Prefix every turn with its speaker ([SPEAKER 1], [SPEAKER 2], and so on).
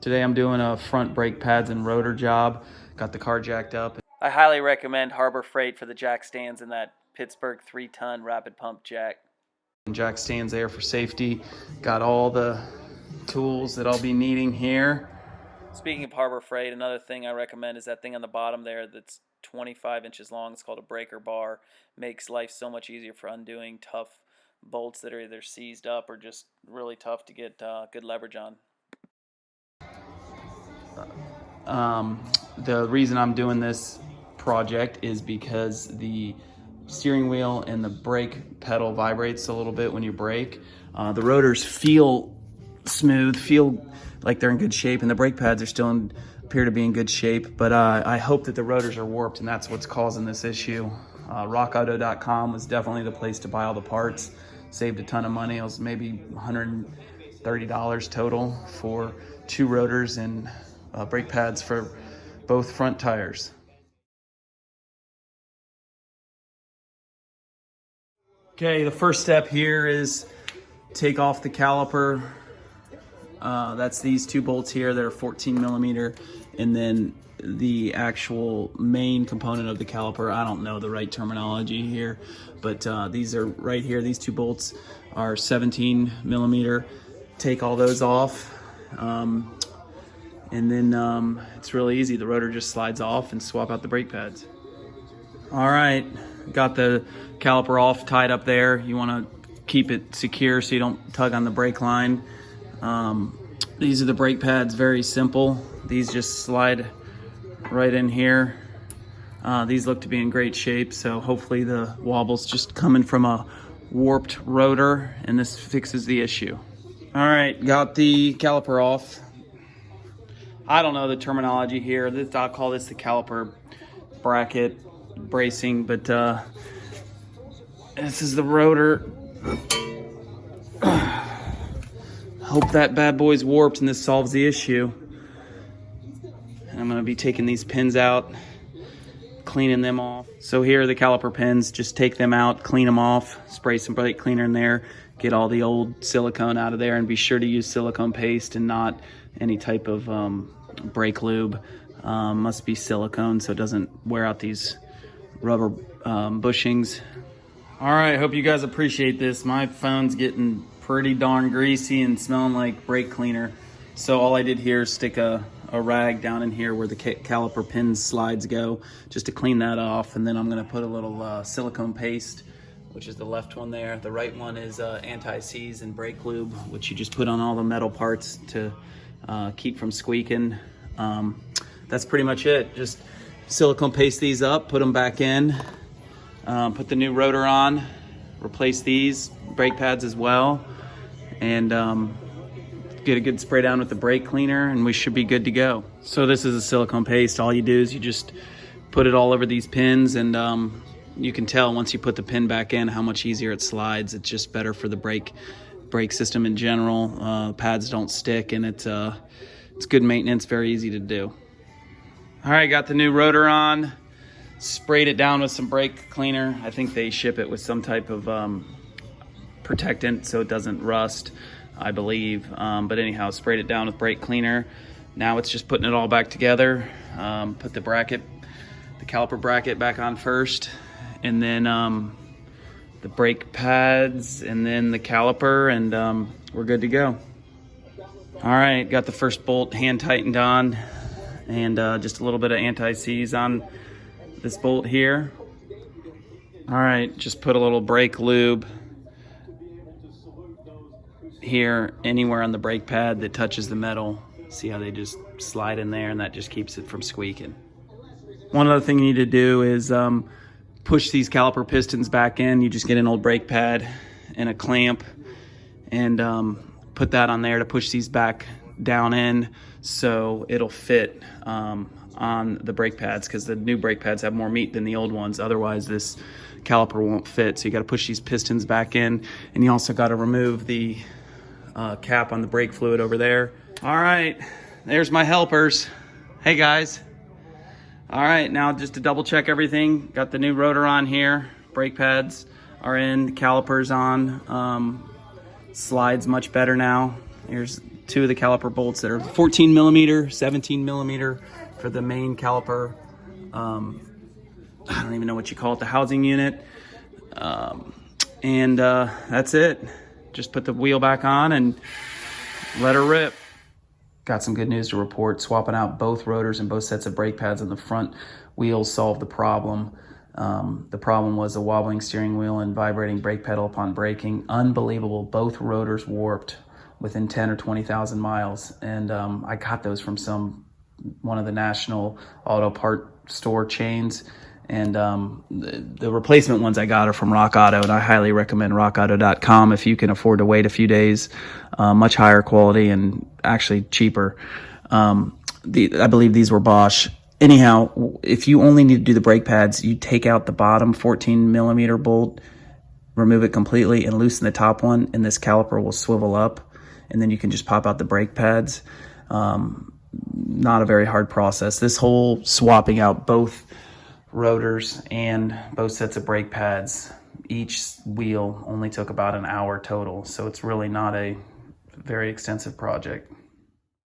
[SPEAKER 1] Today I'm doing a front brake pads and rotor job. Got the car jacked up. I highly recommend Harbor Freight for the jack stands and that Pittsburgh 3-ton rapid pump jack. Jack stands there for safety. Got all the tools that I'll be needing here. Speaking of Harbor Freight, another thing I recommend is that thing on the bottom there that's 25 inches long. It's called a breaker bar. Makes life so much easier for undoing tough bolts that are either seized up or just really tough to get good leverage on. The reason I'm doing this project is because the steering wheel and the brake pedal vibrates a little bit when you brake. The rotors feel smooth, feel like they're in good shape, and the brake pads are still appear to be in good shape, but I hope that the rotors are warped, and that's what's causing this issue. rockauto.com was definitely the place to buy all the parts. Saved a ton of money. It was maybe $130 total for 2 rotors and brake pads for both front tires. Okay, the first step here is take off the caliper. That's these 2 bolts here that are 14 millimeter, and then the actual main component of the caliper. I don't know the right terminology here, but these are right here. These 2 bolts are 17 millimeter. Take all those off. And then it's really easy. The rotor just slides off and swap out the brake pads. All right, got the caliper off, tied up there. You want to keep it secure so you don't tug on the brake line. These are the brake pads, very simple. These just slide right in here. These look to be in great shape, so hopefully the wobble's just coming from a warped rotor, and this fixes the issue. All right, got the caliper off. I don't know the terminology here. I'll call this the caliper bracket bracing, but this is the rotor. Hope that bad boy's warped and this solves the issue. I'm gonna be taking these pins out, cleaning them off. So here are the caliper pins. Just take them out, clean them off, spray some brake cleaner in there, get all the old silicone out of there, and be sure to use silicone paste and not any type of brake lube. Must be silicone so it doesn't wear out these rubber bushings. All right, hope you guys appreciate this. My phone's getting pretty darn greasy and smelling like brake cleaner. So all I did here is stick a rag down in here where the caliper pin slides go, just to clean that off. And then I'm gonna put a little silicone paste, which is the left one there. The right one is anti-seize and brake lube, which you just put on all the metal parts to keep from squeaking. That's pretty much it. Just silicone paste these up, put them back in, put the new rotor on, replace these brake pads as well, and get a good spray down with the brake cleaner, and we should be good to go. So this is a silicone paste. All you do is you just put it all over these pins, and you can tell once you put the pin back in how much easier it slides. It's just better for the brake system in general. Pads don't stick, and it's good maintenance, very easy to do. All right, got the new rotor on, sprayed it down with some brake cleaner. I think they ship it with some type of protectant so it doesn't rust, I believe. But anyhow, sprayed it down with brake cleaner. Now it's just putting it all back together. Put the caliper bracket back on first, and then the brake pads, and then the caliper, and we're good to go. All right, got the first bolt hand tightened on, and just a little bit of anti-seize on this bolt here. All right, just put a little brake lube here anywhere on the brake pad that touches the metal. See how they just slide in there, and that just keeps it from squeaking. One other thing you need to do is push these caliper pistons back in. You just get an old brake pad and a clamp, and put that on there to push these back down in so it'll fit on the brake pads, because the new brake pads have more meat than the old ones. Otherwise this caliper won't fit. So you got to push these pistons back in, and you also got to remove the cap on the brake fluid over there. All right, there's my helpers. Hey guys. All right, now just to double check everything, got the new rotor on here, brake pads are in, calipers on, slides much better now. Here's two of the caliper bolts that are 14 millimeter, 17 millimeter for the main caliper. I don't even know what you call it, the housing unit. And that's it. Just put the wheel back on and let her rip. Got some good news to report. Swapping out both rotors and both sets of brake pads on the front wheels solved the problem. The problem was a wobbling steering wheel and vibrating brake pedal upon braking. Unbelievable. Both rotors warped within 10 or 20,000 miles. And I got those from one of the national auto part store chains. And the replacement ones I got are from Rock Auto, and I highly recommend rockauto.com if you can afford to wait a few days. Much higher quality and actually cheaper. I believe these were Bosch. Anyhow, if you only need to do the brake pads, you take out the bottom 14 millimeter bolt, remove it completely, and loosen the top one, and this caliper will swivel up, and then you can just pop out the brake pads. Not a very hard process. This whole swapping out both rotors and both sets of brake pads, each wheel only took about an hour total, so it's really not a very extensive project.